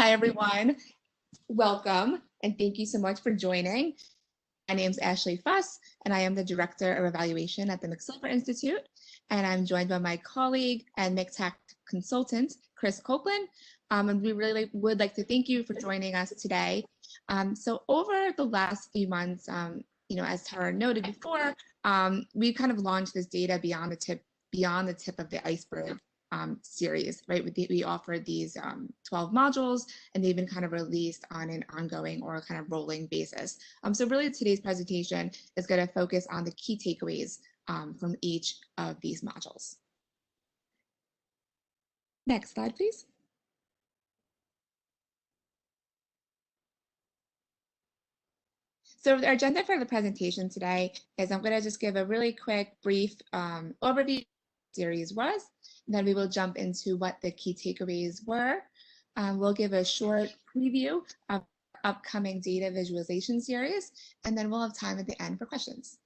Hi, everyone. Welcome, and thank you so much for joining. My name is Ashley Fuss, and I am the Director of Evaluation at the McSilver Institute. And I'm joined by my colleague and McTech consultant, Chris Copeland. And we really would like to thank you for joining us today. So over the last few months, as Tara noted before, we've kind of launched this data beyond the tip of the iceberg series, right? We offered these 12 modules, and they've been kind of released on an ongoing or kind of rolling basis. So really today's presentation is going to focus on the key takeaways from each of these modules. Next slide, please. So our agenda for the presentation today is I'm going to just give a really quick, brief overview of what the series was. Then we will jump into what the key takeaways were. We'll give a short preview of upcoming data visualization series, and then we'll have time at the end for questions.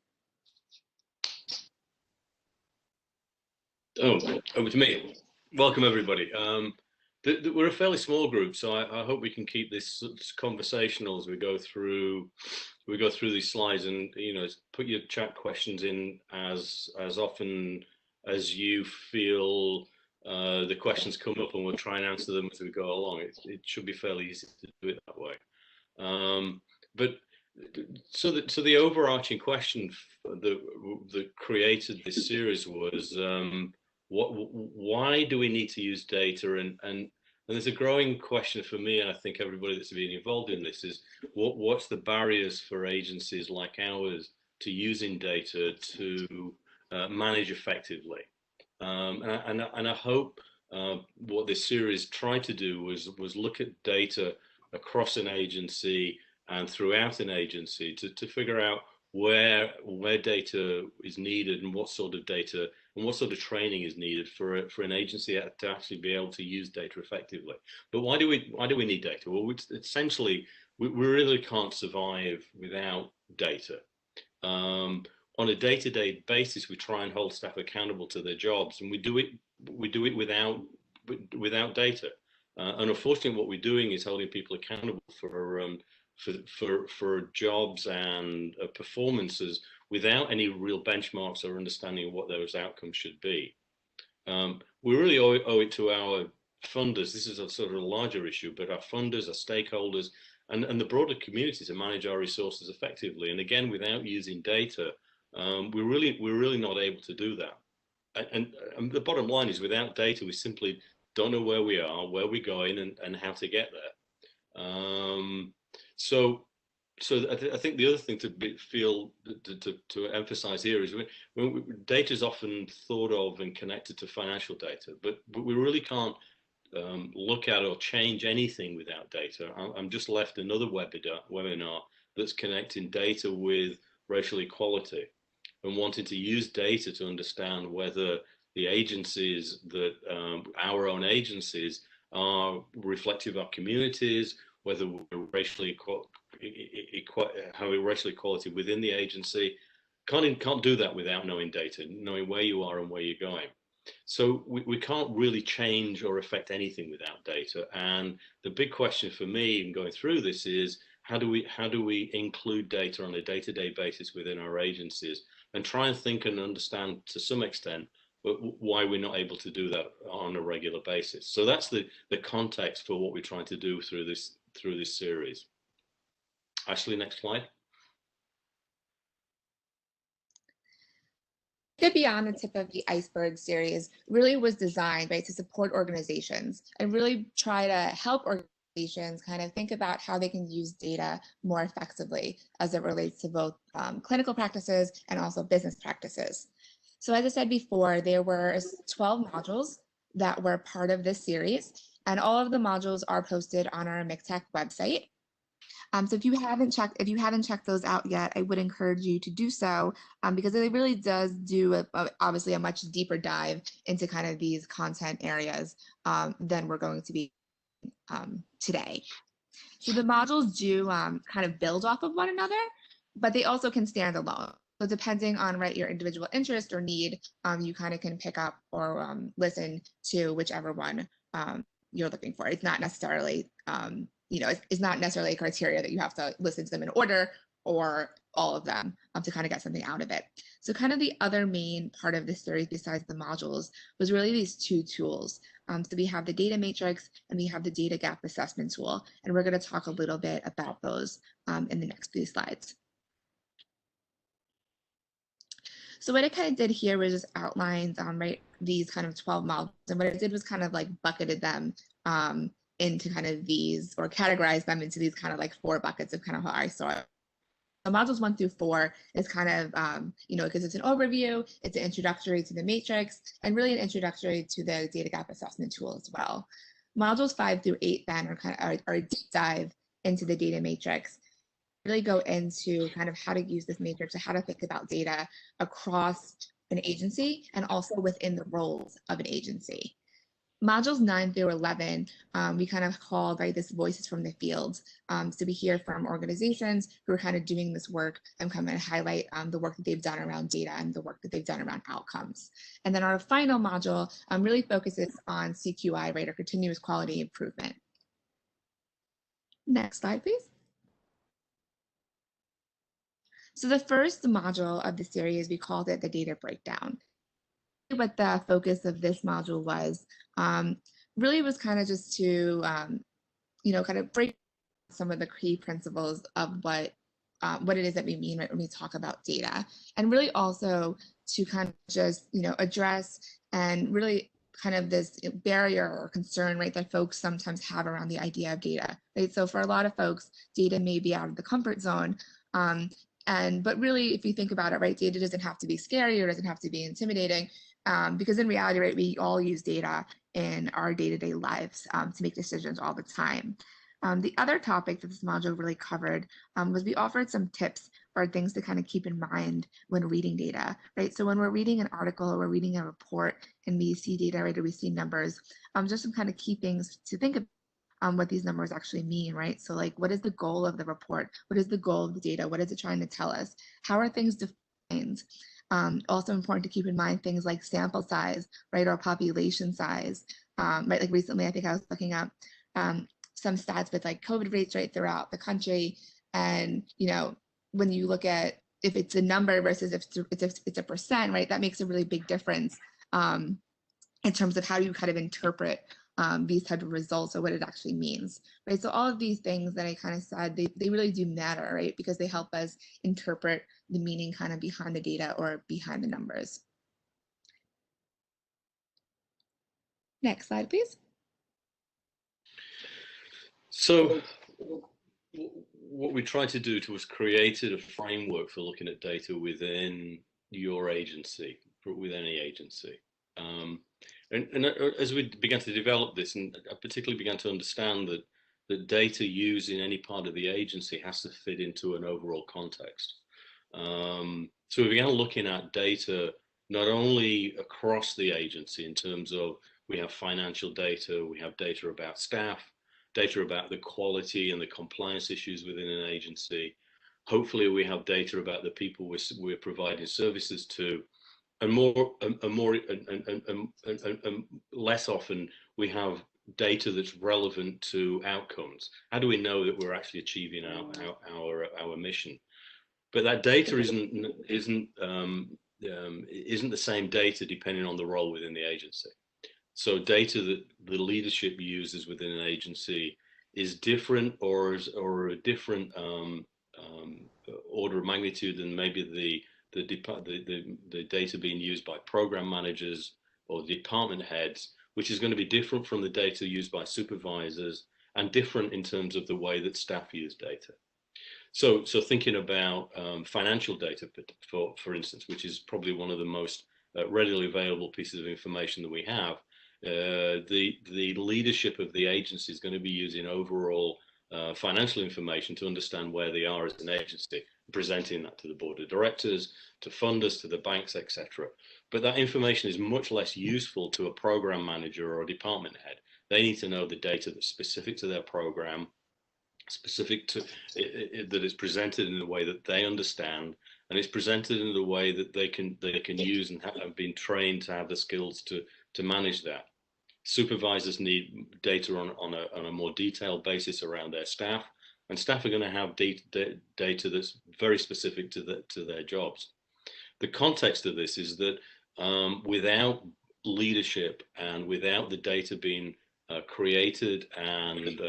Oh, over to me. Welcome, everybody. We're a fairly small group, so I hope we can keep this conversational as we go through these slides, and put your chat questions in as often as you feel the questions come up, and we'll try and answer them as we go along. It should be fairly easy to do it that way. So the overarching question that created this series was why do we need to use data? And there's a growing question for me, and I think everybody that's been involved in this, is what's the barriers for agencies like ours to using data to manage effectively? And I hope what this series tried to do was look at data across an agency and throughout an agency to figure out where data is needed, and what sort of data and what sort of training is needed for an agency to actually be able to use data effectively. But why do we need data? Well, essentially we really can't survive without data. On a day-to-day basis, we try and hold staff accountable to their jobs, and we do it without data. And unfortunately, what we're doing is holding people accountable for jobs and performances without any real benchmarks or understanding of what those outcomes should be. We really owe it to our funders. This is a sort of a larger issue, but our funders, our stakeholders, and the broader community to manage our resources effectively. And again, without using data, we're really not able to do that. And the bottom line is, without data, we simply don't know where we are, where we're going, and how to get there. So I think the other thing to emphasize here is when data is often thought of and connected to financial data, but we really can't look at or change anything without data. I'm just left another webinar that's connecting data with racial equality, and wanting to use data to understand whether the agencies that our own agencies are reflective of our communities, whether we're having racial equality within the agency. Can't do that without knowing data, knowing where you are and where you're going. So we can't really change or affect anything without data. And the big question for me in going through this is, how do we include data on a day-to-day basis within our agencies, and try and think and understand to some extent why we're not able to do that on a regular basis. So that's the context for what we're trying to do through this series. Ashley, next slide. The Beyond the Tip of the Iceberg series really was designed, right, to support organizations and really try to help organizations kind of think about how they can use data more effectively as it relates to both clinical practices and also business practices. So as I said before, there were 12 modules that were part of this series, and all of the modules are posted on our McTech website. So if you haven't checked those out yet, I would encourage you to do so, because it really does do obviously a much deeper dive into kind of these content areas than we're going to be today. So the modules do kind of build off of one another, but they also can stand alone. So depending on your individual interest or need, you kind of can pick up or listen to whichever one you're looking for. It's not necessarily, it's not necessarily a criteria that you have to listen to them in order or all of them to kind of get something out of it. So kind of the other main part of this series besides the modules was really these two tools. So we have the data matrix and we have the data gap assessment tool. And we're going to talk a little bit about those in the next few slides. So what I kind of did here was just outlined right, these kind of 12 modules. And what I did was kind of like bucketed them into kind of these, or categorized them into these kind of like 4 buckets of kind of how I saw it. So modules 1 through 4 is kind of, because it's an overview, it's an introductory to the matrix, and really an introductory to the data gap assessment tool as well. Modules 5 through 8 then are kind of are a deep dive into the data matrix, really go into kind of how to use this matrix and how to think about data across an agency and also within the roles of an agency. Modules 9 through 11, we kind of called, right, this voices from the field. So we hear from organizations who are kind of doing this work and come and highlight the work that they've done around data and the work that they've done around outcomes. And then our final module really focuses on CQI, right, or continuous quality improvement. Next slide, please. So the first module of the series, we called it the data breakdown. What the focus of this module was really was kind of just to, kind of break some of the key principles of what it is that we mean, right, when we talk about data, and really also to kind of just, address and really kind of this barrier or concern, right, that folks sometimes have around the idea of data, right? So for a lot of folks, data may be out of the comfort zone. But really, if you think about it, right, data doesn't have to be scary or doesn't have to be intimidating, because in reality, right, we all use data in our day-to-day lives to make decisions all the time. The other topic that this module really covered was we offered some tips or things to kind of keep in mind when reading data, right? So when we're reading an article or we're reading a report and we see data, right, or we see numbers, just some kind of key things to think about what these numbers actually mean, right? So like, what is the goal of the report? What is the goal of the data? What is it trying to tell us? How are things defined? Also important to keep in mind things like sample size, right, or population size, right? Like recently, I think I was looking up some stats with like COVID rates right throughout the country, and when you look at if it's a number versus if it's a percent, right, that makes a really big difference in terms of how you kind of interpret these type of results or what it actually means, right? So all of these things that I kind of said, they really do matter, right? Because they help us interpret the meaning kind of behind the data or behind the numbers. Next slide, please. So what we tried to do was created a framework for looking at data within your agency, with any agency. And as we began to develop this, and I particularly began to understand that data used in any part of the agency has to fit into an overall context. So we began looking at data not only across the agency in terms of we have financial data, we have data about staff, data about the quality and the compliance issues within an agency. Hopefully we have data about the people we're providing services to, and less often we have data that's relevant to outcomes. How do we know that we're actually achieving our mission? But that data isn't the same data depending on the role within the agency. So data that the leadership uses within an agency is different or a different order of magnitude than maybe the data being used by program managers or department heads, which is going to be different from the data used by supervisors and different in terms of the way that staff use data. So thinking about financial data, for instance, which is probably one of the most readily available pieces of information that we have, the leadership of the agency is going to be using overall financial information to understand where they are as an agency, presenting that to the board of directors, to funders, to the banks, etc. But that information is much less useful to a program manager or a department head. They need to know the data that's specific to their program, specific to that is presented in a way that they understand, and it's presented in a way that they can use and have been trained to have the skills to manage that. Supervisors need data on a more detailed basis around their staff, and staff are going to have data that's very specific to their jobs. The context of this is that without leadership and without the data being created and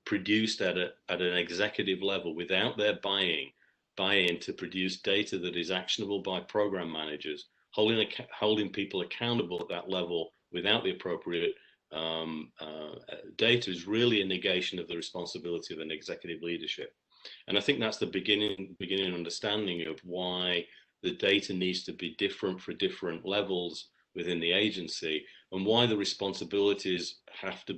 produced at an executive level, without their buy-in to produce data that is actionable by program managers, holding people accountable at that level without the appropriate data is really a negation of the responsibility of an executive leadership. And I think that's the beginning understanding of why the data needs to be different for different levels within the agency, and why the responsibilities have to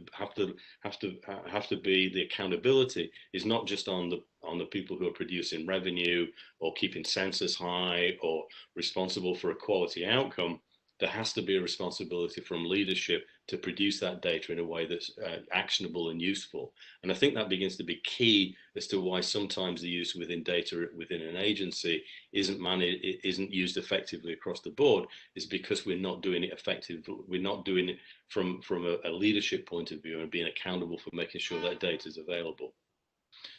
be, the accountability is not just on the people who are producing revenue or keeping census high or responsible for a quality outcome. There has to be a responsibility from leadership to produce that data in a way that's actionable and useful. And I think that begins to be key as to why sometimes the use within data within an agency isn't used effectively across the board, is because we're not doing it effectively. We're not doing it from a leadership point of view and being accountable for making sure that data is available.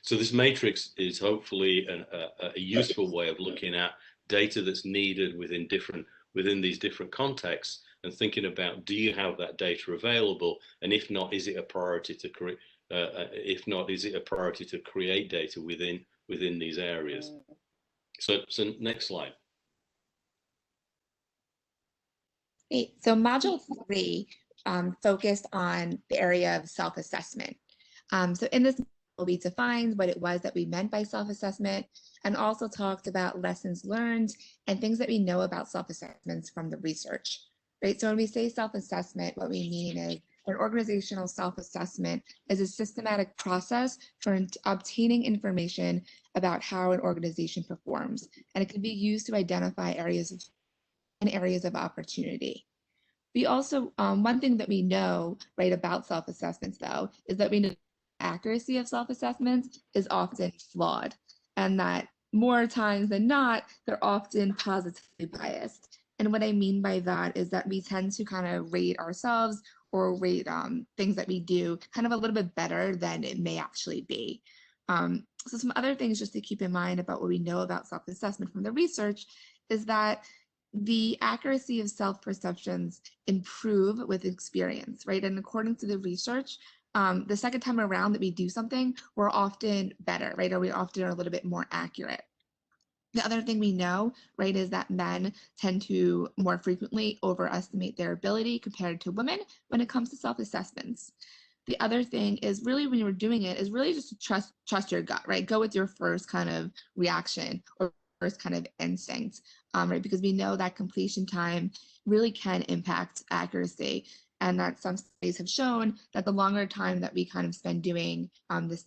So this matrix is hopefully a useful way of looking at data that's needed within these different contexts, and thinking about, do you have that data available, and if not, is it a priority to create? If not, is it a priority to create data within these areas? So next slide. Great. So module 3 focused on the area of self-assessment. So in this, we defined what it was that we meant by self-assessment, and also talked about lessons learned and things that we know about self-assessments from the research. Right. So when we say self-assessment, what we mean is an organizational self-assessment is a systematic process for obtaining information about how an organization performs, and it can be used to identify areas of opportunity. We also, one thing that we know, right, about self-assessments, though, is that we know the accuracy of self-assessments is often flawed, and that more times than not, they're often positively biased. And what I mean by that is that we tend to kind of rate ourselves or rate things that we do kind of a little bit better than it may actually be. So some other things just to keep in mind about what we know about self-assessment from the research is that the accuracy of self-perceptions improve with experience, right? And according to the research, the second time around that we do something, we're often better, right? Or we often are a little bit more accurate. The other thing we know, right, is that men tend to more frequently overestimate their ability compared to women when it comes to self-assessments. The other thing is really, when you're doing it, is really just to trust your gut, right? Go with your first kind of reaction or first kind of instinct, right? Because we know that completion time really can impact accuracy, and that some studies have shown that the longer time that we kind of spend doing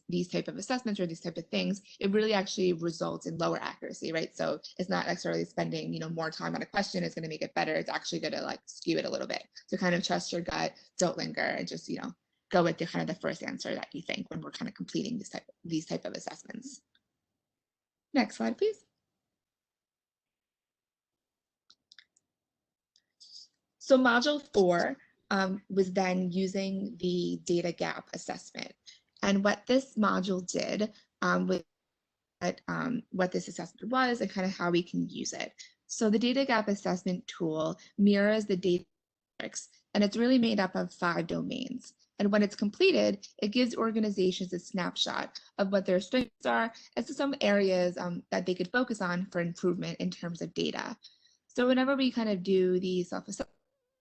these type of assessments or these type of things, it really actually results in lower accuracy, right? So it's not necessarily spending, more time on a question is going to make it better. It's actually going to like skew it a little bit. So kind of trust your gut, don't linger, and just, go with the kind of the first answer that you think when we're kind of completing these type of assessments. Next slide, please. So module 4 was then using the data gap assessment. And what this module did was what this assessment was and kind of how we can use it. So the data gap assessment tool mirrors the data matrix, and it's really made up of 5 domains. And when it's completed, it gives organizations a snapshot of what their strengths are as to some areas that they could focus on for improvement in terms of data. So whenever we kind of do these self-assessments,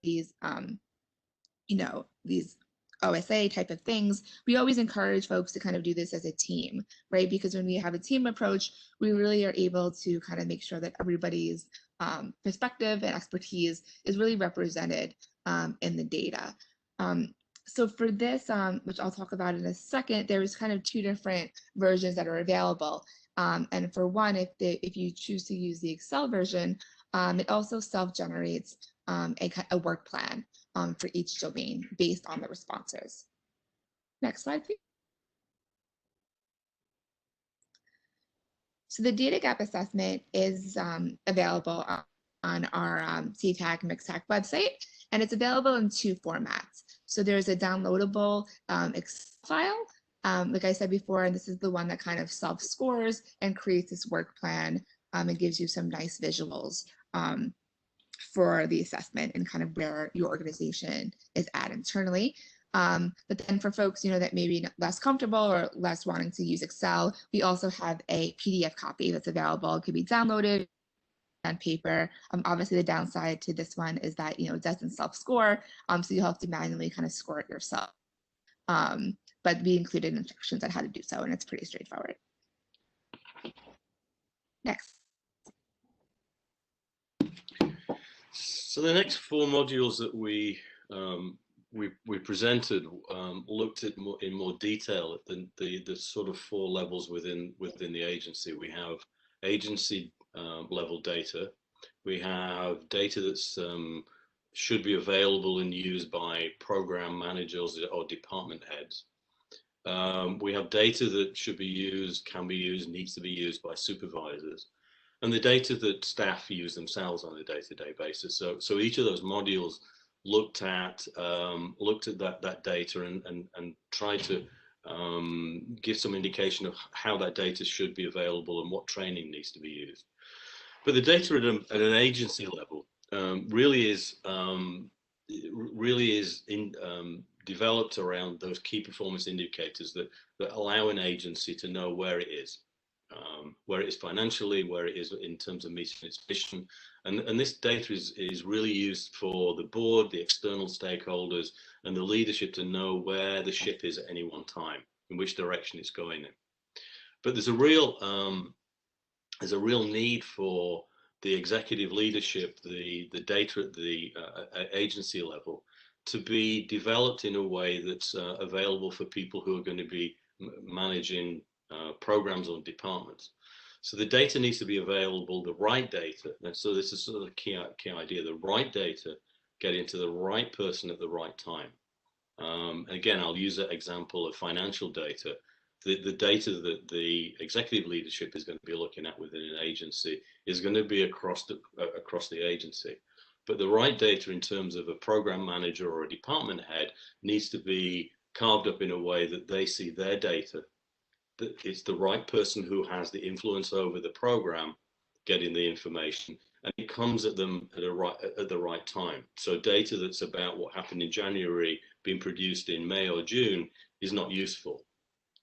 these OSA type of things, we always encourage folks to kind of do this as a team, right? Because when we have a team approach, we really are able to kind of make sure that everybody's perspective and expertise is really represented in the data. So for this, which I'll talk about in a second, there's kind of 2 different versions that are available. And for one, if you choose to use the Excel version, it also self-generates a work plan for each domain based on the responses. Next slide, please. So the data gap assessment is available on our CTAG MixTAG website, and it's available in 2 formats. So there's a downloadable Excel file, like I said before, and this is the one that kind of self-scores and creates this work plan and gives you some nice visuals for the assessment and kind of where your organization is at internally. But then for folks, that may be less comfortable or less wanting to use Excel, we also have a PDF copy that's available. It could be downloaded on paper. Obviously, the downside to this one is that it doesn't self-score, so you'll have to manually kind of score it yourself. But we included instructions on how to do so, and it's pretty straightforward. Next. So the next 4 modules that we presented looked at in more detail at the sort of 4 levels within the agency. We have agency level data. We have data that's should be available and used by program managers or department heads. We have data that should be used, can be used, needs to be used by supervisors, and the data that staff use themselves on a day-to-day basis. So each of those modules looked at that data and tried to give some indication of how that data should be available and what training needs to be used. But the data at an agency level really is developed around those key performance indicators that allow an agency to know where it is financially, where it is in terms of meeting its mission. And this data is really used for the board, the external stakeholders, and the leadership to know where the ship is at any one time, in which direction it's going in. But there's a real need for the executive leadership, the data at the agency level, to be developed in a way that's available for people who are going to be managing programs or departments. So the data needs to be available, the right data. And so this is sort of a key idea, the right data getting to the right person at the right time. Again, I'll use that example of financial data. The data that the executive leadership is going to be looking at within an agency is going to be across the agency. But the right data in terms of a program manager or a department head needs to be carved up in a way that they see their data, that it's the right person who has the influence over the program getting the information, and it comes at them at the right time. So data that's about what happened in January being produced in May or June is not useful.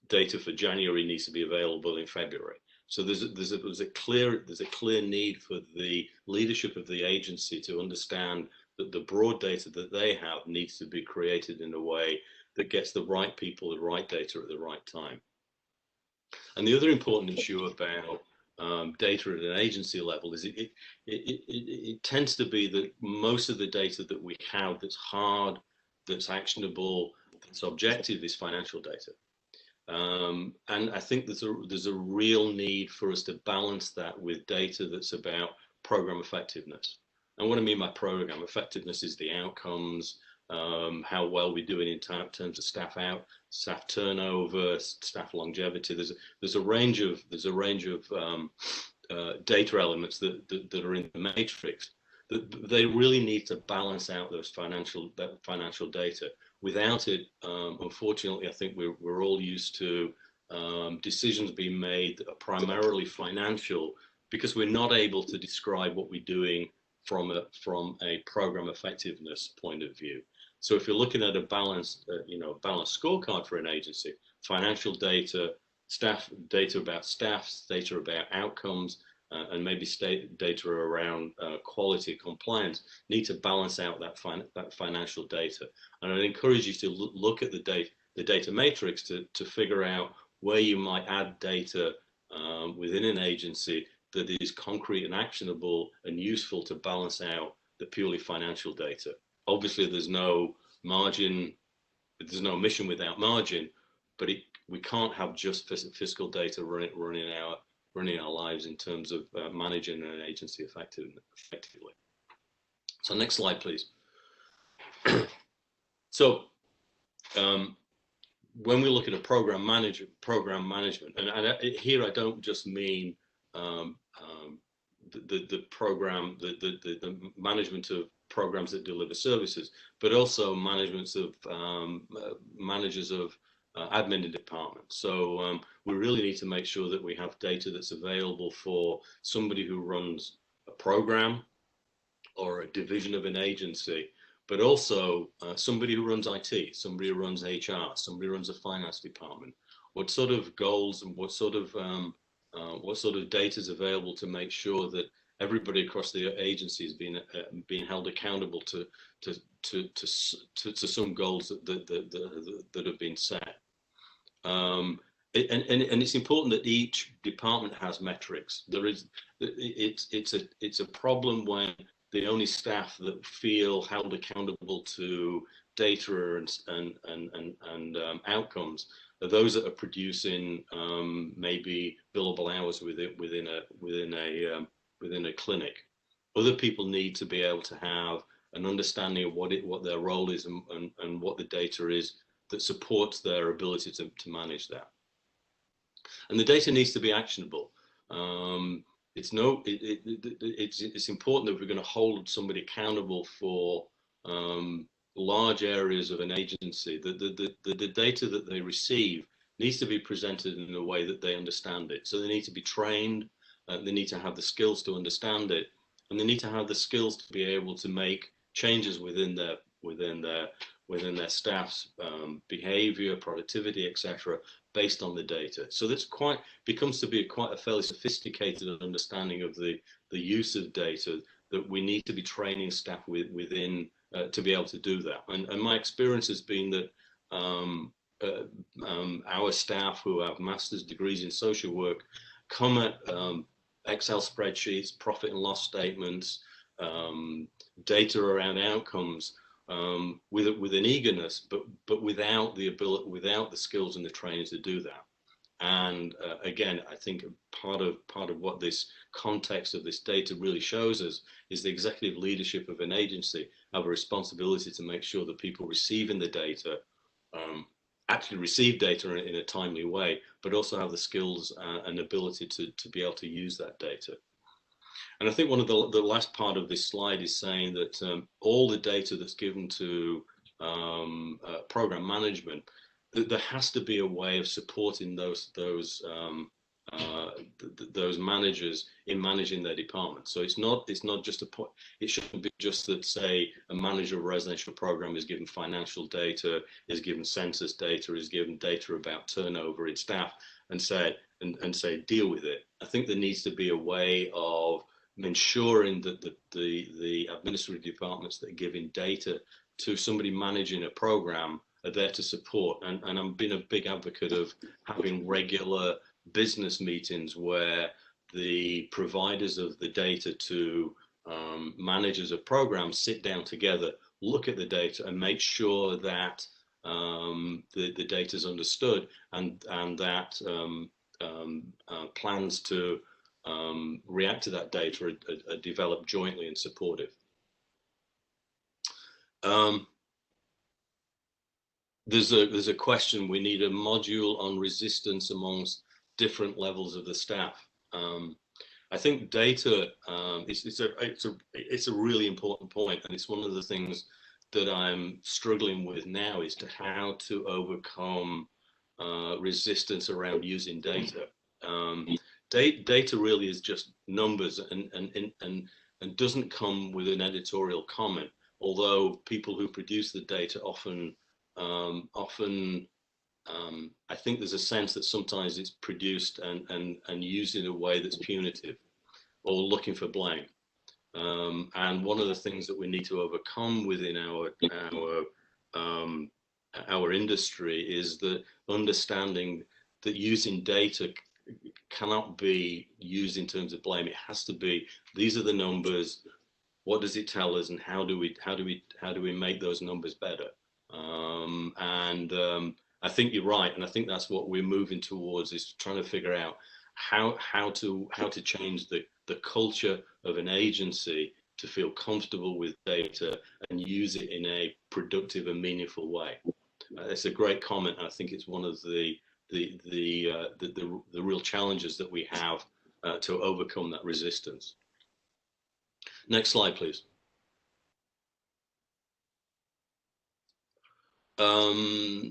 Data for January needs to be available in February. So there's a clear need for the leadership of the agency to understand that the broad data that they have needs to be created in a way that gets the right people the right data at the right time. And the other important issue about data at an agency level is it tends to be that most of the data that we have that's hard, that's actionable, that's objective is financial data. And I think there's a real need for us to balance that with data that's about program effectiveness. And what I mean by program effectiveness is the outcomes, how well we're doing in terms of staff turnover, staff longevity. There's a range of data elements that are in the matrix. They really need to balance out those financial data. Without it, unfortunately, I think we're all used to decisions being made that are primarily financial because we're not able to describe what we're doing from a program effectiveness point of view. So if you're looking at a balanced scorecard for an agency, financial data, data about staff, data about outcomes, and maybe data around quality compliance need to balance out that financial data. And I'd encourage you to look at the data matrix to figure out where you might add data within an agency that is concrete and actionable and useful to balance out the purely financial data. Obviously, there's no margin, there's no mission without margin, but we can't have just fiscal data running our lives in terms of managing an agency effectively. So next slide, please. So when we look at a program management, and here I don't just mean the program, the management of programs that deliver services, but also managers of admin departments. So we really need to make sure that we have data that's available for somebody who runs a program or a division of an agency, but also somebody who runs IT, somebody who runs HR, somebody who runs a finance department. What sort of goals and what sort of data is available to make sure that everybody across the agency is being held accountable to some goals that have been set. And it's important that each department has metrics. It's a problem when the only staff that feel held accountable to data and outcomes are those that are producing maybe billable hours within a clinic. Other people need to be able to have an understanding of what their role is and what the data is that supports their ability to manage that. And the data needs to be actionable. It's important that we're going to hold somebody accountable for large areas of an agency. The data that they receive needs to be presented in a way that they understand it. So they need to be trained. They need to have the skills to understand it, and they need to have the skills to be able to make changes within their staff's behavior, productivity, etc., based on the data. So that's becomes to be quite a fairly sophisticated understanding of the use of data that we need to be training staff within to be able to do that. And my experience has been that our staff who have master's degrees in social work come at Excel spreadsheets, profit and loss statements, data around outcomes with an eagerness, but without the skills and the training to do that. And again, I think part of what this context of this data really shows us is the executive leadership of an agency have a responsibility to make sure that people receiving the data actually receive data in a timely way, but also have the skills and ability to be able to use that data. And I think one of the last part of this slide is saying that all the data that's given to program management, that there has to be a way of supporting those managers in managing their department. So it's not just it shouldn't be just that, say, a manager of a residential program is given financial data, is given census data, is given data about turnover in staff, and say deal with it. I think there needs to be a way of ensuring that the administrative departments that are giving data to somebody managing a program are there to support. And I've been a big advocate of having regular business meetings where the providers of the data to managers of programs sit down together, look at the data, and make sure that the data is understood and that plans to react to that data are developed jointly and supportive. There's a question. We need a module on resistance amongst different levels of the staff. I think data it's a really important point, and it's one of the things that I'm struggling with now is to how to overcome resistance around using data. Data really is just numbers and doesn't come with an editorial comment, although people who produce the data often I think there's a sense that sometimes it's produced and used in a way that's punitive or looking for blame. And one of the things that we need to overcome within our industry is the understanding that using data cannot be used in terms of blame. It has to be, these are the numbers, what does it tell us, and how do we make those numbers better? I think you're right, and I think that's what we're moving towards, is trying to figure out how to change the culture of an agency to feel comfortable with data and use it in a productive and meaningful way. It's a great comment, and I think it's one of the real challenges that we have to overcome that resistance. Next slide, please.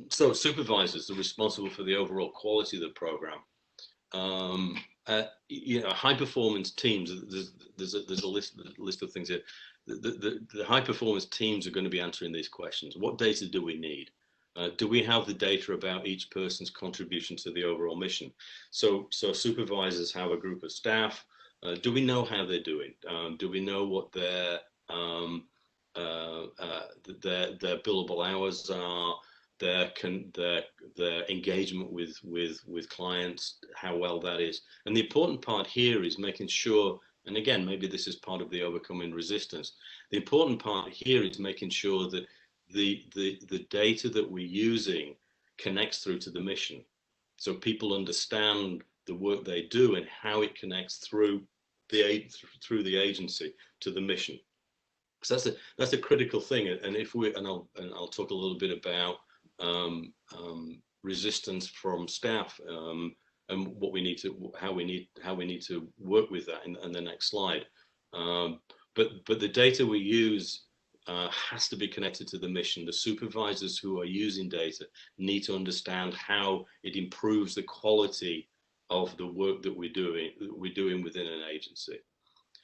So supervisors are responsible for the overall quality of the program. High performance teams. There's a list of things here. The high performance teams are going to be answering these questions. What data do we need? Do we have the data about each person's contribution to the overall mission? So supervisors have a group of staff. Do we know how they're doing? Do we know what their billable hours are? Their engagement with clients, how well that is. And the important part here is making sure, and again, maybe this is part of the overcoming resistance. The important part here is making sure that the data that we're using connects through to the mission. So people understand the work they do and how it connects through the agency to the mission. So that's a critical thing. And I'll talk a little bit about resistance from staff and what we need to, how we need to work with that in the next slide. But the data we use has to be connected to the mission. The supervisors who are using data need to understand how it improves the quality of the work that we're doing within an agency.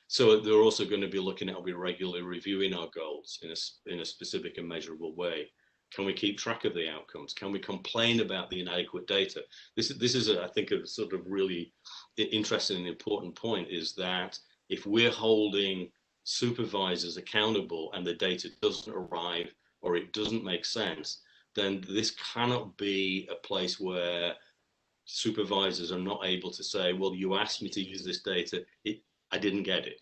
So they're also going to be looking at, are we regularly reviewing our goals in a specific and measurable way? Can we keep track of the outcomes? Can we complain about the inadequate data? This is I think, a sort of really interesting and important point, is that if we're holding supervisors accountable and the data doesn't arrive or it doesn't make sense, then this cannot be a place where supervisors are not able to say, well, you asked me to use this data, I didn't get it.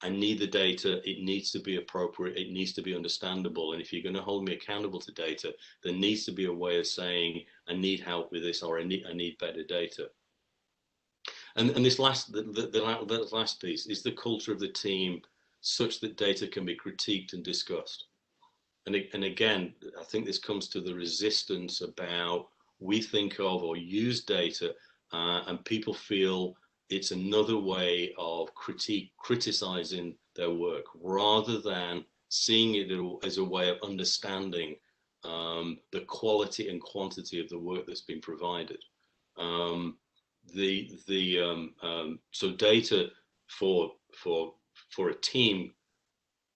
I need the data. It needs to be appropriate. It needs to be understandable. And if you're going to hold me accountable to data, there needs to be a way of saying, I need help with this, or I need better data. And this the last piece is the culture of the team, such that data can be critiqued and discussed. And again, I think this comes to the resistance about, we think of or use data and people feel it's another way of criticizing their work, rather than seeing it as a way of understanding the quality and quantity of the work that's been provided. So data for a team,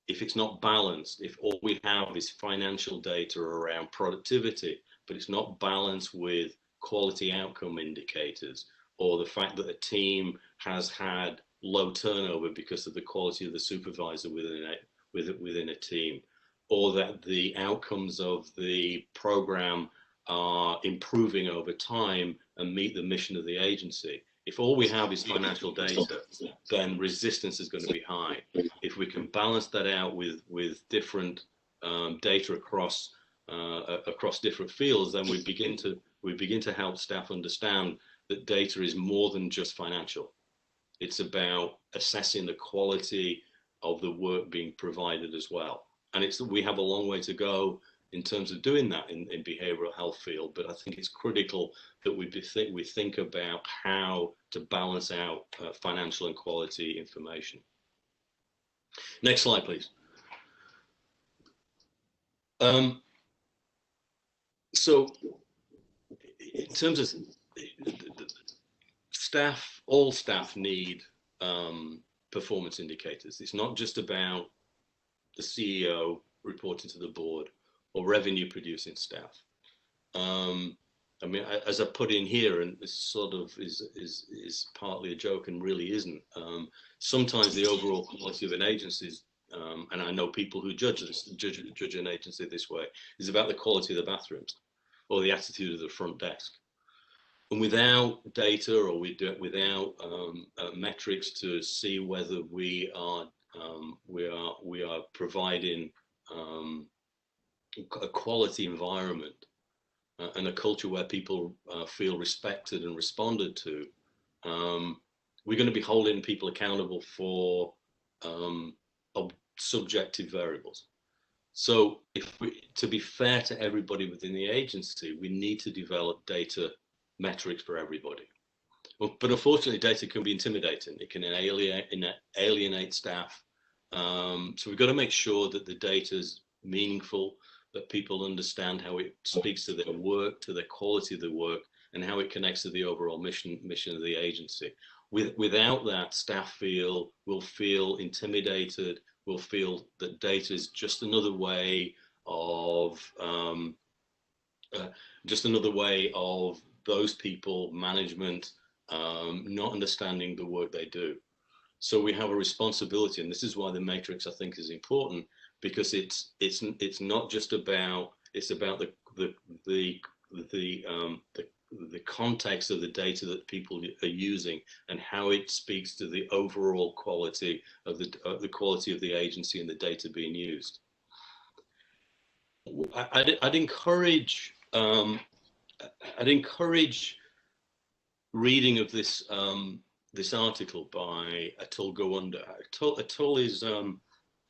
if it's not balanced, if all we have is financial data around productivity, but it's not balanced with quality outcome indicators, or the fact that a team has had low turnover because of the quality of the supervisor within a team, or that the outcomes of the program are improving over time and meet the mission of the agency. If all we have is financial data, then resistance is going to be high. If we can balance that out with different data across different fields, then we begin to help staff understand that data is more than just financial. It's about assessing the quality of the work being provided as well. And we have a long way to go in terms of doing that in behavioral health field, but I think it's critical that we think about how to balance out financial and quality information. Next slide, please. So in terms of staff, all staff need performance indicators. It's not just about the CEO reporting to the board or revenue producing staff. I mean, as I put in here, and this sort of is partly a joke and really isn't, sometimes the overall quality of an agency is, and I know people who judge an agency this way, is about the quality of the bathrooms or the attitude of the front desk. And without data or without metrics to see whether we are providing a quality environment and a culture where people feel respected and responded to, we're going to be holding people accountable for subjective variables. So to be fair to everybody within the agency, we need to develop data metrics for everybody. But unfortunately, data can be intimidating. It can alienate staff. So we've got to make sure that the data is meaningful, that people understand how it speaks to their work, to their quality of the work, and how it connects to the overall mission of the agency. Without that, staff will feel intimidated, will feel that data is just another way of those people, management, not understanding the work they do. So we have a responsibility, and this is why the matrix, I think, is important, because it's not just about, it's about the context of the data that people are using and how it speaks to the overall quality of the quality of the agency and the data being used. I'd encourage reading of this this article by Atul Gawande. Atul is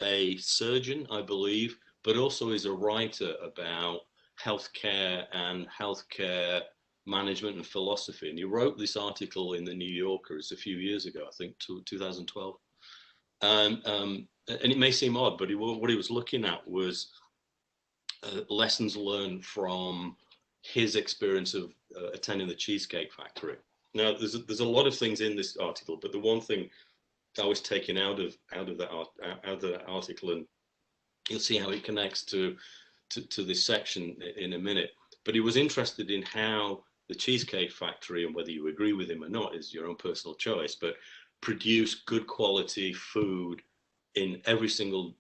a surgeon, I believe, but also is a writer about healthcare and healthcare management and philosophy. And he wrote this article in the New Yorker a few years ago, I think 2012. And it may seem odd, but what he was looking at was lessons learned from his experience of attending the Cheesecake Factory. Now, there's a lot of things in this article, but the one thing I was taken out of that article, and you'll see how it connects to this section in a minute. But he was interested in how the Cheesecake Factory, and whether you agree with him or not is your own personal choice, but produce good quality food in every single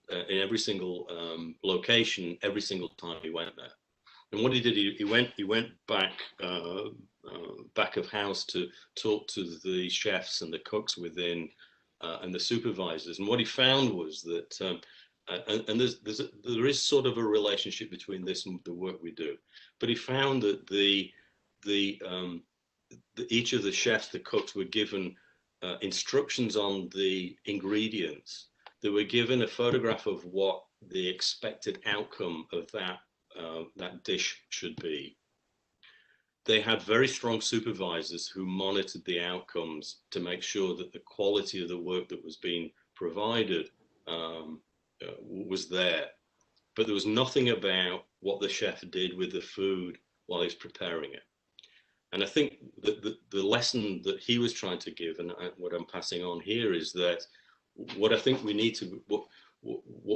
location, every single time he went there. And what he did, he went back back of house to talk to the chefs and the cooks within and the supervisors. And what he found was that, and there is sort of a relationship between this and the work we do. But he found that each of the chefs, the cooks, were given instructions on the ingredients. They were given a photograph of what the expected outcome of that dish should be. They had very strong supervisors who monitored the outcomes to make sure that the quality of the work that was being provided was there. But there was nothing about what the chef did with the food while he was preparing it. And I think that the lesson that he was trying to give, and what I'm passing on here, is that what I think we need to, what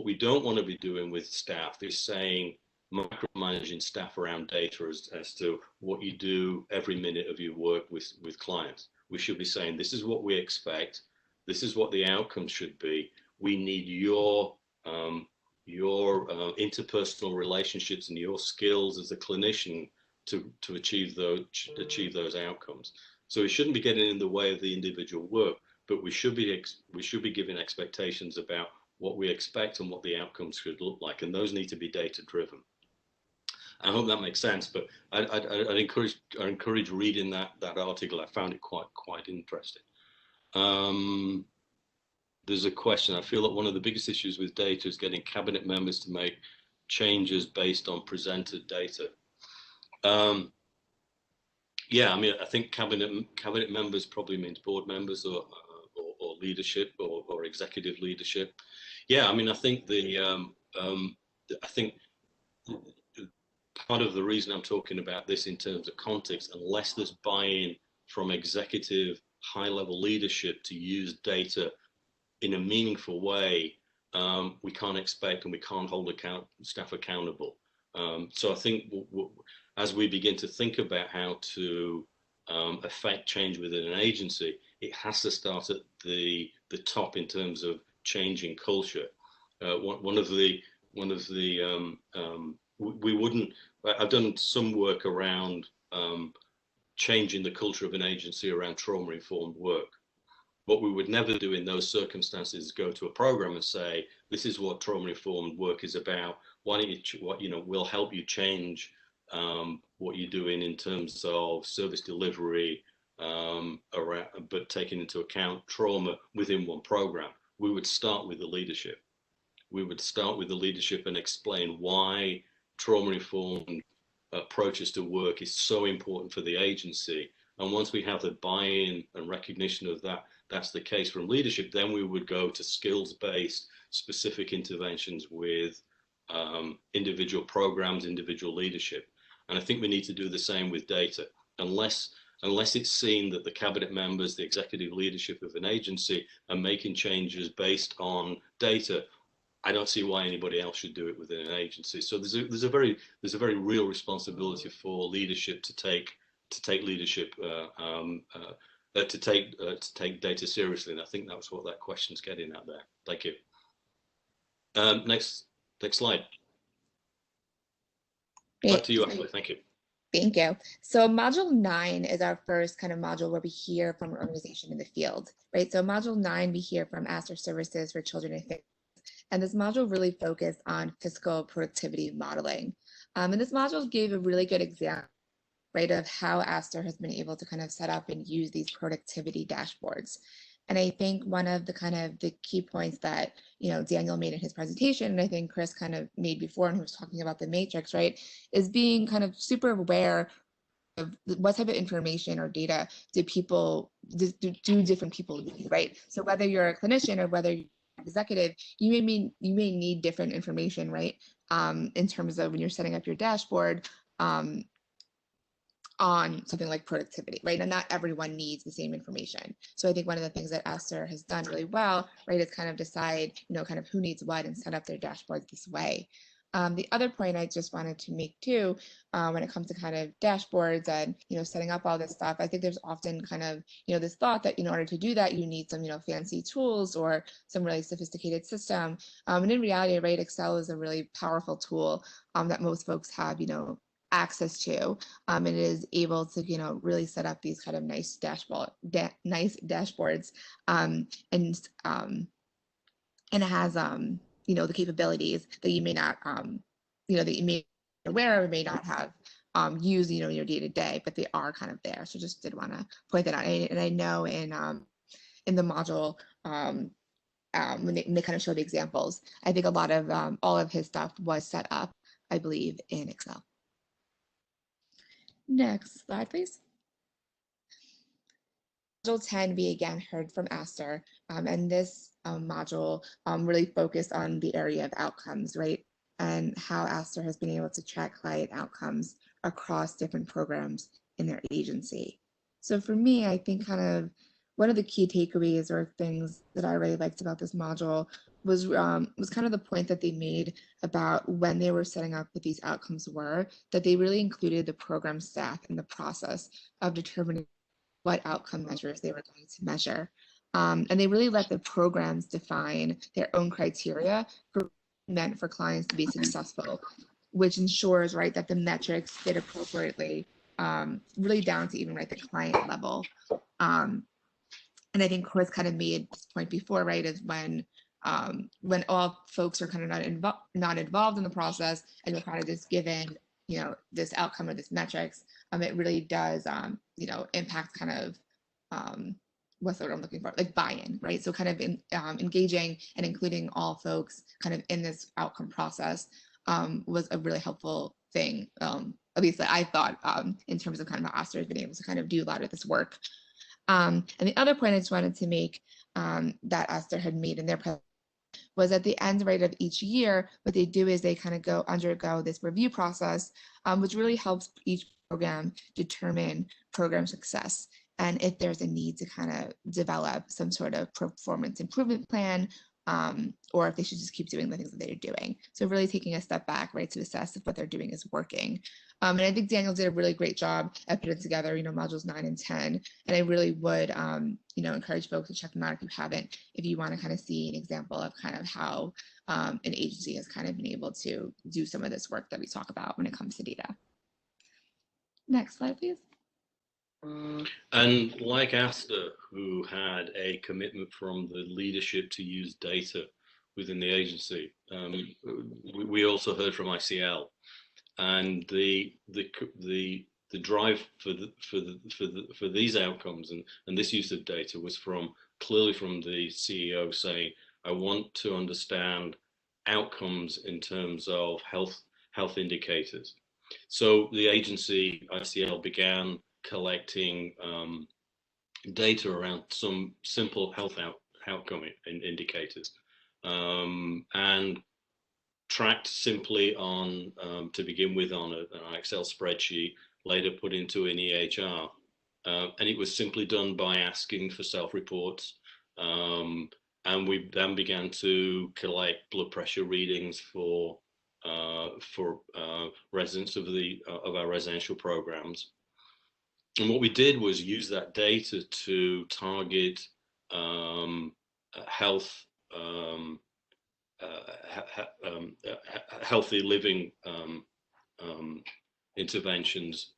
we don't want to be doing with staff is saying, micromanaging staff around data as to what you do every minute of your work with clients. We should be saying, this is what we expect. This is what the outcome should be. We need your interpersonal relationships and your skills as a clinician to achieve those outcomes. So we shouldn't be getting in the way of the individual work, but we should be giving expectations about what we expect and what the outcomes should look like, and those need to be data driven. I hope that makes sense, but I'd encourage reading that article. I found it quite interesting. There's a question. I feel that one of the biggest issues with data is getting cabinet members to make changes based on presented data. Yeah, I mean, I think cabinet members probably means board members or leadership or executive leadership. Yeah, I mean, I think part of the reason I'm talking about this in terms of context, unless there's buy-in from executive high-level leadership to use data in a meaningful way, we can't expect and we can't hold staff accountable. So I think as we begin to think about how to affect change within an agency, it has to start at the top in terms of changing culture. I've done some work around changing the culture of an agency around trauma-informed work. What we would never do in those circumstances is go to a program and say, this is what trauma-informed work is about. Why don't you, we'll help you change what you're doing in terms of service delivery, but taking into account trauma within one program. We would start with the leadership. We would start with the leadership and explain why trauma-informed approaches to work is so important for the agency. And once we have the buy-in and recognition of that, that's the case from leadership, then we would go to skills-based specific interventions with individual programs, individual leadership. And I think we need to do the same with data. Unless it's seen that the cabinet members, the executive leadership of an agency are making changes based on data, I don't see why anybody else should do it within an agency. So there's a very real responsibility for leadership to take leadership to take data seriously, and I think that's what that question's getting at there. Thank you. Next slide. Back to you, Ashley. Thank you. Thank you. So module 9 is our first kind of module where we hear from an organization in the field, right? So module 9, we hear from Aster Services for Children and Families. And this module really focused on fiscal productivity modeling. And this module gave a really good example, right, of how Aster has been able to kind of set up and use these productivity dashboards. And I think one of the kind of the key points that, Daniel made in his presentation, and I think Chris kind of made before when he was talking about the matrix, right, is being kind of super aware of what type of information or data do different people need, right? So whether you're a clinician or whether you're an executive, you may need different information, right? In terms of when you're setting up your dashboard, on something like productivity, right? And not everyone needs the same information. So I think one of the things that Aster has done really well, right, is kind of decide, kind of who needs what and set up their dashboards this way. The other point I just wanted to make too, when it comes to kind of dashboards and, setting up all this stuff, I think there's often kind of, this thought that in order to do that, you need some, fancy tools or some really sophisticated system. And in reality, right, Excel is a really powerful tool that most folks have, access to, and it is able to really set up these kind of nice dashboards, and it has the capabilities that you may not that you may be aware of, may not have used in your day to day, but they are kind of there. So just did want to point that out. And I know in the module, when they kind of show the examples, I think a lot of all of his stuff was set up, I believe, in Excel. Next slide, please. Module 10, we again heard from Aster, and this module really focused on the area of outcomes, right? And how Aster has been able to track client outcomes across different programs in their agency. So for me, I think kind of one of the key takeaways or things that I really liked about this module was kind of the point that they made about when they were setting up what these outcomes were, that they really included the program staff in the process of determining what outcome measures they were going to measure. And they really let the programs define their own criteria meant for clients to be successful, which ensures, right, that the metrics fit appropriately, really down to even, right, the client level. And I think Chris kind of made this point before, right, is when all folks are kind of not involved in the process and you're kind of just given, this outcome or this metrics, it really does, impact kind of, what's the word I'm looking for, like buy-in, right? So kind of engaging and including all folks kind of in this outcome process was a really helpful thing, at least that I thought, in terms of kind of how Aster has been able to kind of do a lot of this work. And the other point I just wanted to make that Aster had made in their presentation was at the end, right, of each year, what they do is they kind of undergo this review process, which really helps each program determine program success and if there's a need to kind of develop some sort of performance improvement plan, or if they should just keep doing the things that they're doing. So really taking a step back, right, to assess if what they're doing is working. And I think Daniel did a really great job at putting together, modules 9 and 10. And I really would, encourage folks to check them out if you haven't, if you want to kind of see an example of kind of how an agency has kind of been able to do some of this work that we talk about when it comes to data. Next slide, please. And like Aster, who had a commitment from the leadership to use data within the agency, we also heard from ICL, and the drive for these outcomes and this use of data was clearly from the CEO saying, I want to understand outcomes in terms of health indicators. So the agency ICL began collecting data around some simple health outcome indicators, and tracked simply on, to begin with, on an Excel spreadsheet, later put into an EHR. And it was simply done by asking for self-reports. And we then began to collect blood pressure readings for residents of our residential programs. And what we did was use that data to target health, healthy living interventions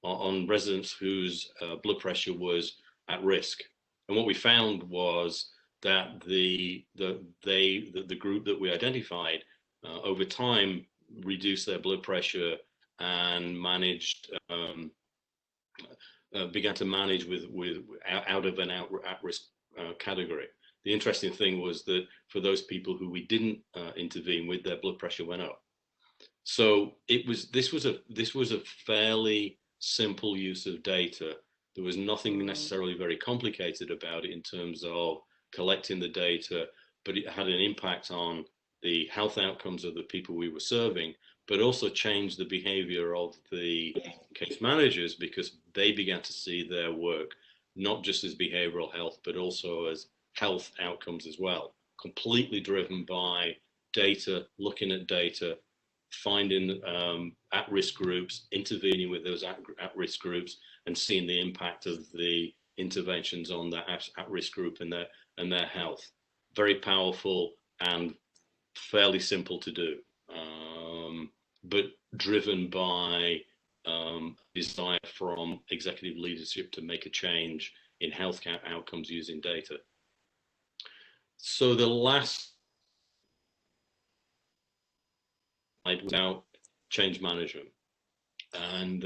on residents whose blood pressure was at risk. And what we found was that the group that we identified over time reduced their blood pressure and managed began to manage with out of an at-risk category. The interesting thing was that for those people who we didn't intervene with, their blood pressure went up. So this was a fairly simple use of data. There was nothing necessarily very complicated about it in terms of collecting the data, but it had an impact on the health outcomes of the people we were serving, but also changed the behavior of the case managers, because they began to see their work not just as behavioral health, but also as health outcomes as well, completely driven by data, looking at data, finding at-risk groups, intervening with those at-risk groups, and seeing the impact of the interventions on that at-risk group and their health. Very powerful and fairly simple to do, but driven by desire from executive leadership to make a change in healthcare outcomes using data. So the last slide was about change management. And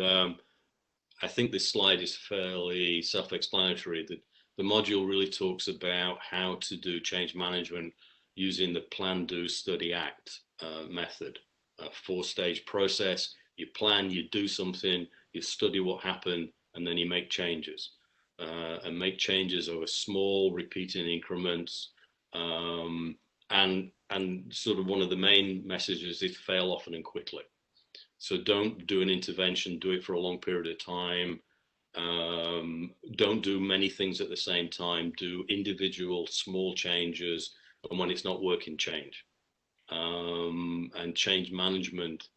I think this slide is fairly self-explanatory. That the module really talks about how to do change management using the plan, do, study, act method. A four-stage process. You plan, you do something, you study what happened, and then you make changes. And make changes over small repeating increments. And sort of one of the main messages is fail often and quickly. So don't do an intervention, do it for a long period of time. Don't do many things at the same time. Do individual small changes, and when it's not working, change. And change management,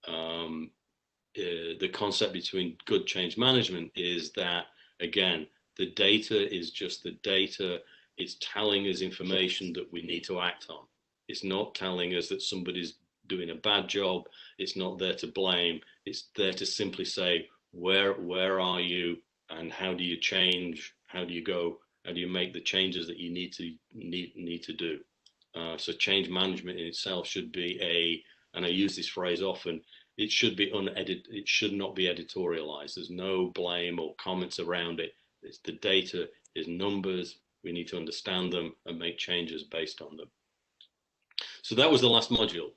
the concept between good change management is that, again, the data is just the data. It's telling us information that we need to act on. It's not telling us that somebody's doing a bad job. It's not there to blame. It's there to simply say, where are you, and how do you change? How do you go? How do you make the changes that you need to do? So change management in itself should be and I use this phrase often, it should be unedited. It should not be editorialized. There's no blame or comments around it. It's the data, is numbers. We need to understand them and make changes based on them. So that was the last module.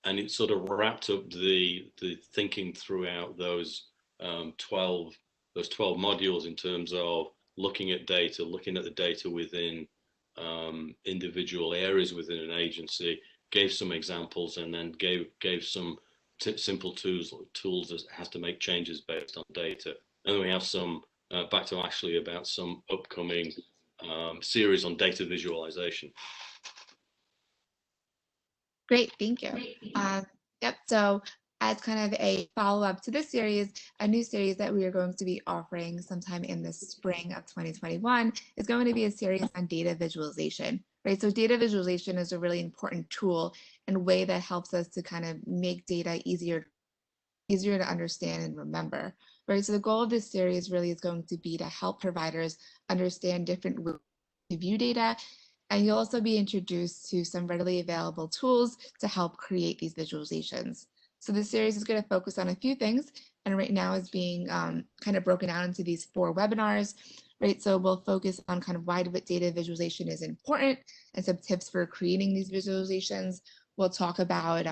And it sort of wrapped up the thinking throughout those 12 modules in terms of looking at data, looking at the data within individual areas within an agency, gave some examples, and then gave some simple tools that has to make changes based on data. And then we have some, back to Ashley, about some upcoming series on data visualization. Great, thank you. Yep, so as kind of a follow-up to this series, a new series that we are going to be offering sometime in the spring of 2021 is going to be a series on data visualization, right? So data visualization is a really important tool and way that helps us to kind of make data easier to understand and remember, right? So the goal of this series really is going to be to help providers understand different ways to view data. And you'll also be introduced to some readily available tools to help create these visualizations. So this series is going to focus on a few things, and right now is being kind of broken out into these 4 webinars, right? So we'll focus on kind of why data visualization is important and some tips for creating these visualizations. We'll talk about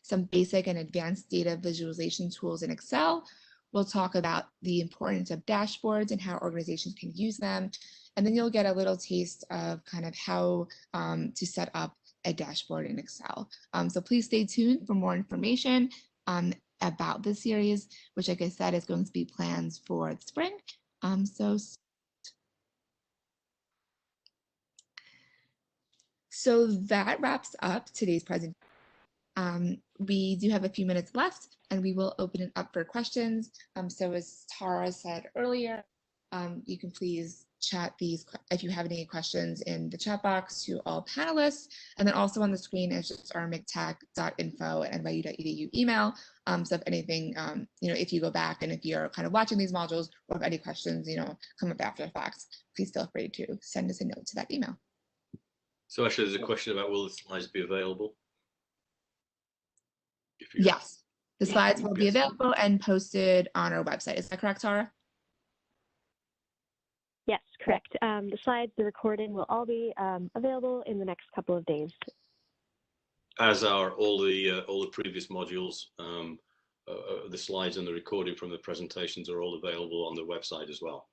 some basic and advanced data visualization tools in Excel. We'll talk about the importance of dashboards and how organizations can use them. And then you'll get a little taste of kind of how to set up a dashboard in Excel. So please stay tuned for more information about this series, which, like I said, is going to be plans for the spring. So that wraps up today's presentation. We do have a few minutes left, and we will open it up for questions. So as Tara said earlier, you can please chat these if you have any questions in the chat box to all panelists. And then also on the screen is just our mctac.info@nyu.edu email. So if anything, if you go back and if you're kind of watching these modules, or if any questions, come up after the fact, please feel free to send us a note to that email. So actually, there's a question about will the slides be available? Yes, the slides will be available and posted on our website. Is that correct, Tara? Yes, correct. The slides, the recording will all be available in the next couple of days. As are all the previous modules. The slides and the recording from the presentations are all available on the website as well.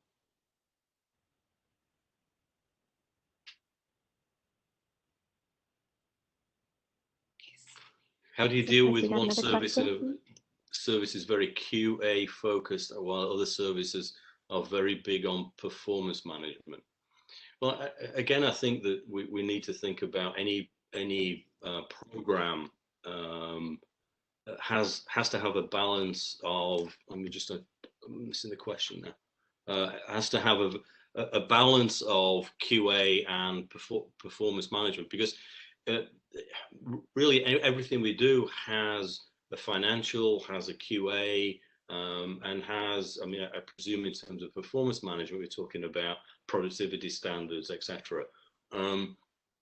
How do you deal with one service is very QA focused, while other services are very big on performance management? Well, again, I think that we need to think about any program has to have a balance of. I'm missing the question now. Has to have a balance of QA and performance management, because really everything we do has a financial, has a QA, and has, I presume in terms of performance management, we're talking about productivity standards, etc.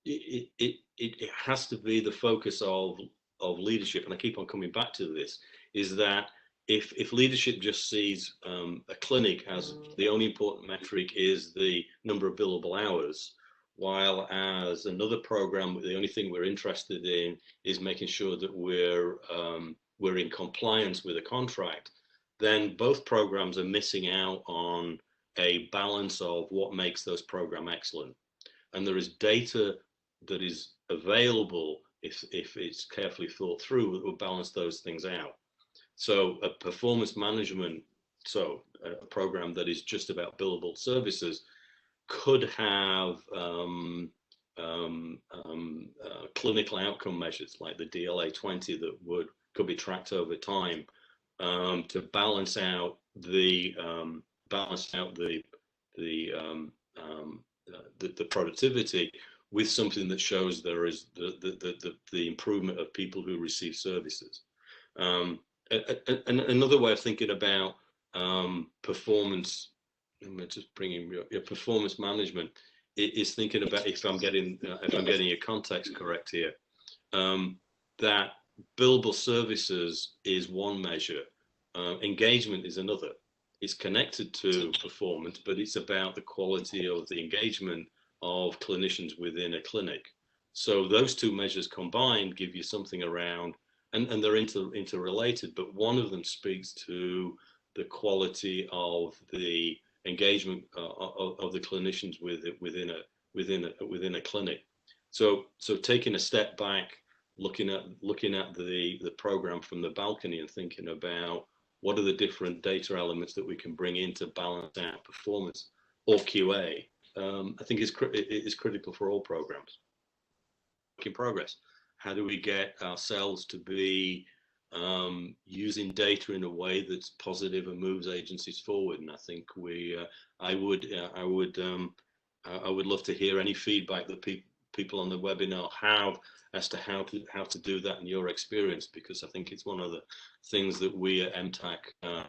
It has to be the focus of leadership, and I keep on coming back to this, is that if leadership just sees a clinic as the only important metric is the number of billable hours, while as another program, the only thing we're interested in is making sure that we're in compliance with a contract, then both programs are missing out on a balance of what makes those programs excellent. And there is data that is available if it's carefully thought through that will balance those things out. So a performance management, so a program that is just about billable services, could have clinical outcome measures like the DLA 20 that could be tracked over time to balance out the productivity with something that shows there is the improvement of people who receive services. Another way of thinking about performance, I'm just bringing your performance management, is thinking about, if I'm getting your context correct here, that billable services is one measure, engagement is another. It's connected to performance, but it's about the quality of the engagement of clinicians within a clinic. So those two measures combined give you something around, and they're interrelated, but one of them speaks to the quality of the engagement of the clinicians within a clinic. So taking a step back, looking at the program from the balcony and thinking about what are the different data elements that we can bring in to balance out performance or QA, I think is critical for all programs. Work in progress. How do we get ourselves to be using data in a way that's positive and moves agencies forward? And I think I would love to hear any feedback that people on the webinar have as to how to do that in your experience, because I think it's one of the things that we at MTAC are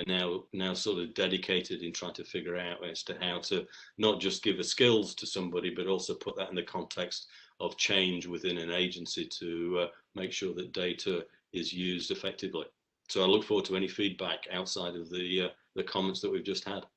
now sort of dedicated in trying to figure out as to how to not just give a skills to somebody, but also put that in the context of change within an agency to make sure that data is used effectively. So I look forward to any feedback outside of the comments that we've just had.